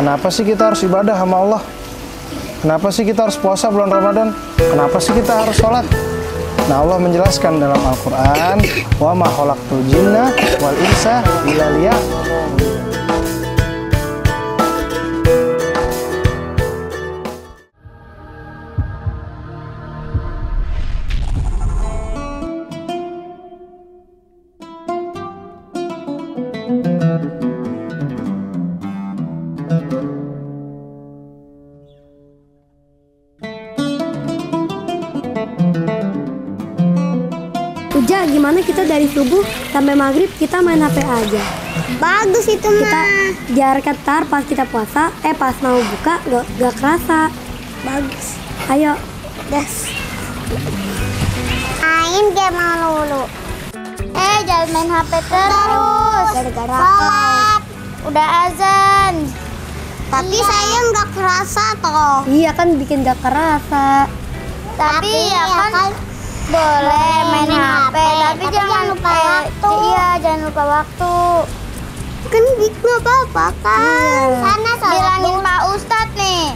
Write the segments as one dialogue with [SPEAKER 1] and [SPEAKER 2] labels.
[SPEAKER 1] Kenapa sih kita harus ibadah sama Allah? Kenapa sih kita harus puasa bulan Ramadan? Kenapa sih kita harus sholat? Nah, Allah menjelaskan dalam Al-Quran, wa ma khalaqtul jinna wal insa illa liya'budun.
[SPEAKER 2] Uja, gimana kita dari subuh sampai maghrib kita main HP aja?
[SPEAKER 3] Bagus itu mah.
[SPEAKER 2] Kita jar ketar pas kita puasa, pas mau buka gak kerasa.
[SPEAKER 3] Bagus.
[SPEAKER 2] Ayo,
[SPEAKER 3] Das. Main game dulu. Jangan main HP terus. Gara-gara sholat. Udah azan. Tapi saya nggak kerasa toh.
[SPEAKER 2] iya kan bikin gak kerasa.
[SPEAKER 3] Tapi ya kan boleh main HP, tapi jangan lupa waktu. Iya, jangan lupa waktu. Kan nggak apa-apa kan. Sana bilangin Pak Ustadz nih.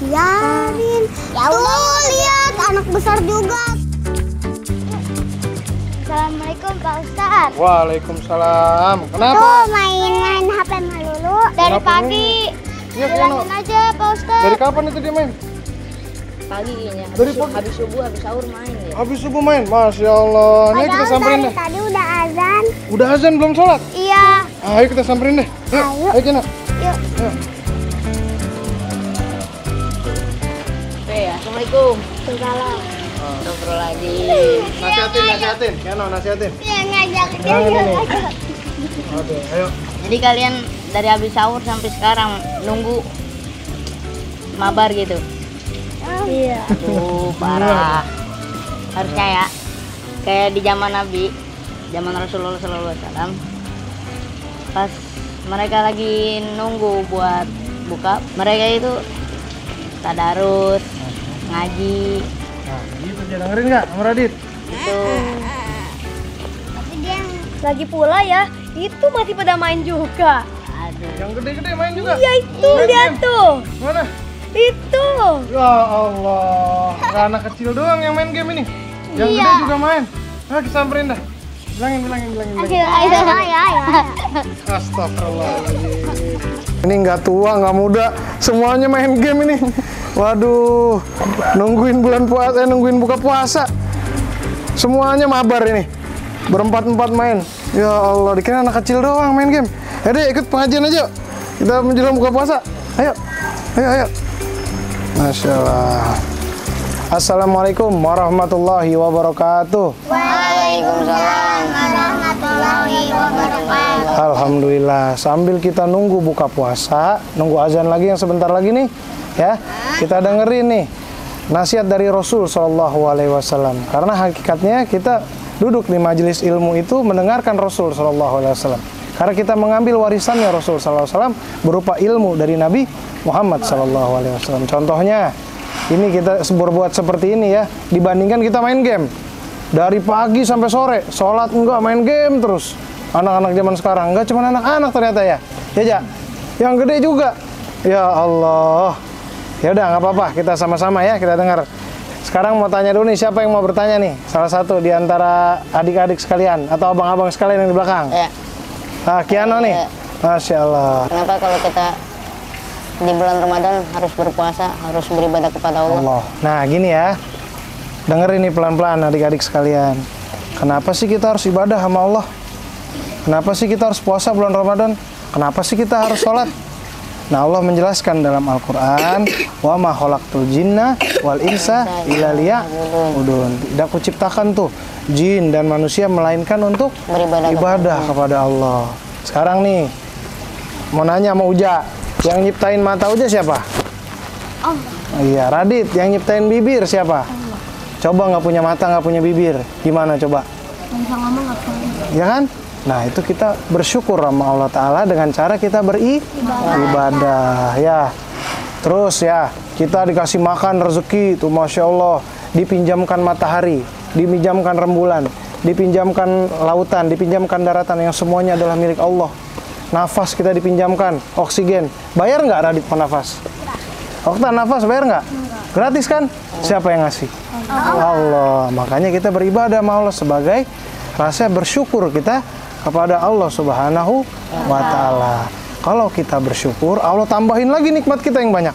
[SPEAKER 3] Biarin. Tuh lihat anak besar juga. Assalamualaikum Pak Ustadz.
[SPEAKER 1] Waalaikumsalam. Kenapa?
[SPEAKER 3] Tuh main HP melulu. Dari pagi.
[SPEAKER 1] Iya,
[SPEAKER 3] Bilangin aja Pak Ustadz.
[SPEAKER 1] Dari kapan itu dia main?
[SPEAKER 4] Pagi kayaknya.
[SPEAKER 1] Dari pagi?
[SPEAKER 4] Habis subuh, habis sahur main ya.
[SPEAKER 1] Habis subuh main? Masya Allah. Nih kita samperin deh.
[SPEAKER 3] Tadi udah azan.
[SPEAKER 1] Udah azan belum sholat?
[SPEAKER 3] Iya.
[SPEAKER 1] Ayo kita samperin deh.
[SPEAKER 3] Ayo.
[SPEAKER 1] Ayo Kina.
[SPEAKER 3] Yuk.
[SPEAKER 4] Assalamualaikum.
[SPEAKER 3] Salam.
[SPEAKER 4] Astagfirullahaladzim.
[SPEAKER 1] Nasihatin. Keno, nasihatin.
[SPEAKER 3] Iya ngajak.
[SPEAKER 1] Yang ini nih. Oke, ayo.
[SPEAKER 4] Jadi kalian dari habis sahur sampai sekarang nunggu mabar gitu.
[SPEAKER 2] Iya.
[SPEAKER 4] Tuh parah. Harusnya ya. Kayak di zaman Nabi, zaman Rasulullah SAW. Pas mereka lagi nunggu buat buka, mereka itu tadarus, ngaji.
[SPEAKER 1] Nah, gitu dia dengerin nggak sama Radit?
[SPEAKER 4] Itu
[SPEAKER 3] Tapi dia
[SPEAKER 2] Lagi pula ya, itu masih pada main juga.
[SPEAKER 4] aduh.
[SPEAKER 1] Yang gede-gede main juga?
[SPEAKER 2] Iya itu,
[SPEAKER 1] Main
[SPEAKER 2] lihat
[SPEAKER 1] game?
[SPEAKER 2] tuh.
[SPEAKER 1] Mana?
[SPEAKER 2] Itu.
[SPEAKER 1] Ya Allah, nggak anak kecil doang yang main game ini. Yang
[SPEAKER 2] Iya.
[SPEAKER 1] gede juga main. Nah, kita samperin dah. Bilangin.
[SPEAKER 3] ayo.
[SPEAKER 1] Astagfirullahaladzim. Ini nggak tua, nggak muda, semuanya main game ini. Waduh, nungguin bulan puasa, nungguin buka puasa. Semuanya mabar ini. Berempat-empat main. Ya Allah, dikira anak kecil doang main game. Deh, ikut pengajian aja. Kita menjelang buka puasa. Ayo. Masya Allah. Assalamualaikum warahmatullahi wabarakatuh.
[SPEAKER 3] Waalaikumsalam warahmatullahi wabarakatuh.
[SPEAKER 1] Alhamdulillah, sambil kita nunggu buka puasa, nunggu azan lagi yang sebentar lagi nih, ya. Kita dengerin nih nasihat dari Rasul Shallallahu Alaihi Wasallam. Karena hakikatnya kita duduk di majelis ilmu itu mendengarkan Rasul Shallallahu Alaihi Wasallam. Karena kita mengambil warisannya Rasul Shallallahu Alaihi Wasallam berupa ilmu dari Nabi Muhammad Shallallahu Alaihi Wasallam. Contohnya, ini kita berbuat seperti ini ya, dibandingkan kita main game dari pagi sampai sore, sholat enggak, main game terus. Anak-anak zaman sekarang, enggak cuma anak-anak ternyata ya. Ya, yang gede juga. Ya Allah. Ya udah, nggak apa-apa, kita sama-sama ya, kita dengar. Sekarang mau tanya dulu nih, siapa yang mau bertanya nih? Salah satu di antara adik-adik sekalian atau abang-abang sekalian yang di belakang.
[SPEAKER 4] Ya.
[SPEAKER 1] Nah, Kiano nih. Masya Allah.
[SPEAKER 4] Kenapa kalau kita di bulan Ramadan harus berpuasa, harus beribadah kepada Allah?
[SPEAKER 1] Nah, gini ya. Dengerin nih pelan-pelan adik-adik sekalian. Kenapa sih kita harus ibadah sama Allah? Kenapa sih kita harus puasa bulan Ramadan? Kenapa sih kita harus sholat? Nah, Allah menjelaskan dalam Al-Quran, wa ma khalaqtul jinna wal insa illa liya'budun. Tidak kuciptakan tuh jin dan manusia melainkan untuk ibadah kepada Allah. Sekarang nih, mau nanya sama Uja, yang nyiptain mata Uja siapa?
[SPEAKER 3] Allah.
[SPEAKER 1] Iya, Radit, yang nyiptain bibir siapa?
[SPEAKER 3] Allah.
[SPEAKER 1] Coba nggak punya mata, nggak punya bibir, gimana coba?
[SPEAKER 3] Bisa ngomong nggak boleh.
[SPEAKER 1] Ya kan? Nah, itu kita bersyukur sama Allah Ta'ala dengan cara kita beribadah. Ya. Terus ya, kita dikasih makan rezeki, tuh Masya Allah. Dipinjamkan matahari, dipinjamkan rembulan, dipinjamkan lautan, dipinjamkan daratan yang semuanya adalah milik Allah. nafas kita dipinjamkan, oksigen. Bayar nggak Radit penafas? Okta nafas bayar nggak? Gratis kan? Siapa yang ngasih? Allah. Makanya kita beribadah sama Allah sebagai rasa bersyukur kita kepada Allah Subhanahu wa Ta'ala. Kalau kita bersyukur, Allah tambahin lagi nikmat kita yang banyak.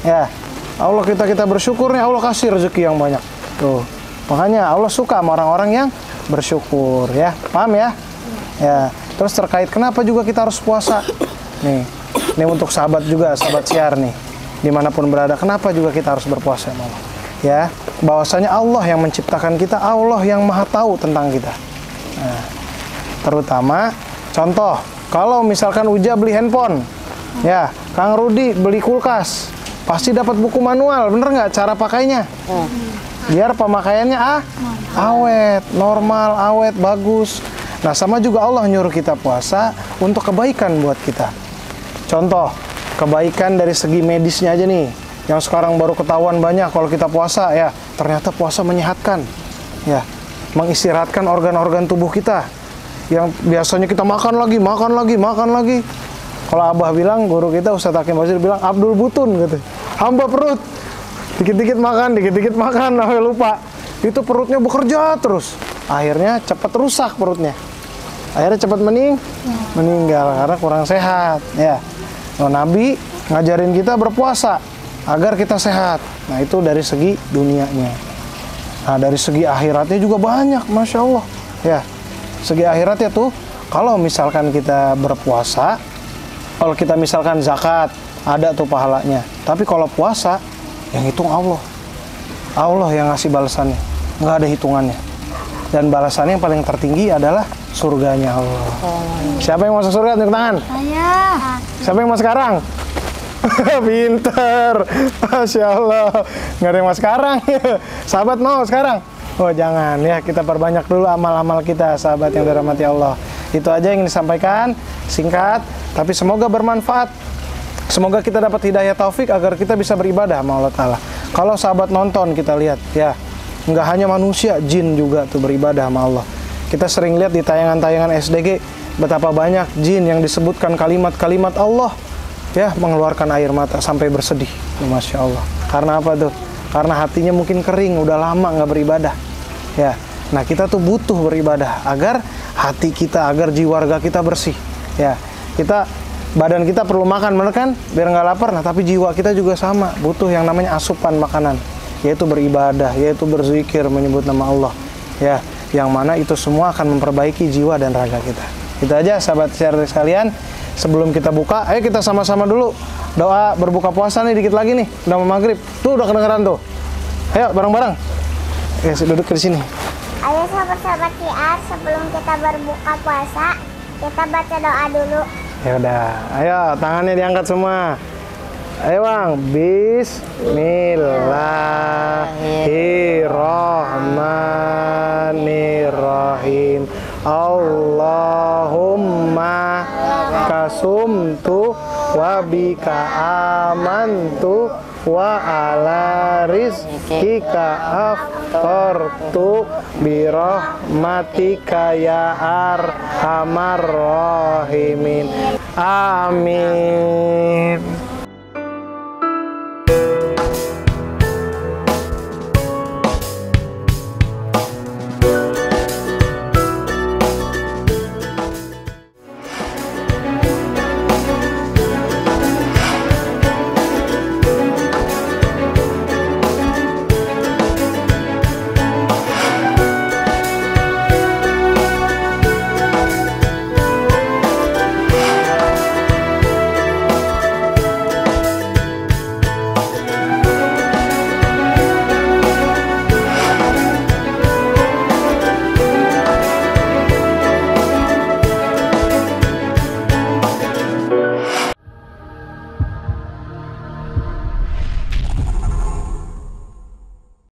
[SPEAKER 1] Ya, Allah kita bersyukurnya, Allah kasih rezeki yang banyak. Tuh, makanya Allah suka sama orang-orang yang bersyukur. Ya, paham ya? Ya. Terus terkait kenapa juga kita harus puasa? Nih, ini untuk sahabat juga, sahabat siar nih, dimanapun berada. Kenapa juga kita harus berpuasa, Allah? Ya, bahwasanya Allah yang menciptakan kita, Allah yang maha tahu tentang kita. Nah, terutama contoh. Kalau misalkan Uja beli handphone, ya, Kang Rudi beli kulkas, pasti dapat buku manual, bener nggak cara pakainya? Biar pemakaiannya awet, normal, awet, bagus. Nah, sama juga Allah nyuruh kita puasa untuk kebaikan buat kita. Contoh, kebaikan dari segi medisnya aja nih, yang sekarang baru ketahuan banyak kalau kita puasa, ya, ternyata puasa menyehatkan, ya, mengistirahatkan organ-organ tubuh kita. Yang biasanya kita makan lagi. Kalau Abah bilang, guru kita Ustadz Hakim Basir bilang, Abdul Butun gitu. Hamba perut. Dikit-dikit makan, sampai lupa. Itu perutnya bekerja terus. Akhirnya cepat rusak perutnya. Akhirnya cepat meninggal karena kurang sehat. Ya. Nah, Nabi ngajarin kita berpuasa agar kita sehat. Nah, itu dari segi dunianya. Nah, dari segi akhiratnya juga banyak, Masya Allah. Ya. Segi akhiratnya tuh, kalau misalkan kita berpuasa, kalau kita misalkan zakat, ada tuh pahalanya. Tapi kalau puasa, yang hitung Allah. Allah yang ngasih balasannya, nggak ada hitungannya. Dan balasannya yang paling tertinggi adalah surganya Allah. Siapa yang masuk surga? Tunjuk tangan.
[SPEAKER 3] Saya.
[SPEAKER 1] Siapa yang mau sekarang? Pinter, Masya Allah. Nggak ada yang mau sekarang. Sahabat mau sekarang? Oh jangan ya, kita perbanyak dulu amal-amal kita, sahabat yang dirahmati Allah. Itu aja yang disampaikan, singkat, tapi semoga bermanfaat. Semoga kita dapat hidayah taufik agar kita bisa beribadah sama Allah Ta'ala. Kalau sahabat nonton kita lihat ya, nggak hanya manusia, jin juga tuh beribadah sama Allah. Kita sering lihat di tayangan-tayangan SDG betapa banyak jin yang disebutkan kalimat-kalimat Allah, ya, mengeluarkan air mata sampai bersedih. Masya Allah. Karena apa tuh? Karena hatinya mungkin kering, udah lama nggak beribadah. Ya, nah kita tuh butuh beribadah agar hati kita, agar jiwa raga kita bersih. Ya, badan kita perlu makan, bener kan? Biar nggak lapar. Nah, tapi jiwa kita juga sama, butuh yang namanya asupan makanan, yaitu beribadah, yaitu berzikir, menyebut nama Allah. Ya, yang mana itu semua akan memperbaiki jiwa dan raga kita. Itu aja, sahabat share sekalian. Sebelum kita buka, ayo kita sama-sama dulu doa berbuka puasa nih, dikit lagi nih, udah mau maghrib. Tuh udah kedengeran tuh. Ayo bareng-bareng. Ya, duduk di sini.
[SPEAKER 3] Ayo sahabat-sahabat siar, sebelum kita berbuka puasa, kita baca doa dulu.
[SPEAKER 1] Ya udah, ayo tangannya diangkat semua. Ayo Bang, Bismillahirrahmanirrahim. Allahumma kasumtu wa bika amantu wa ala rizkika aftartu birahmatika ya arhamar rahimin. Amin.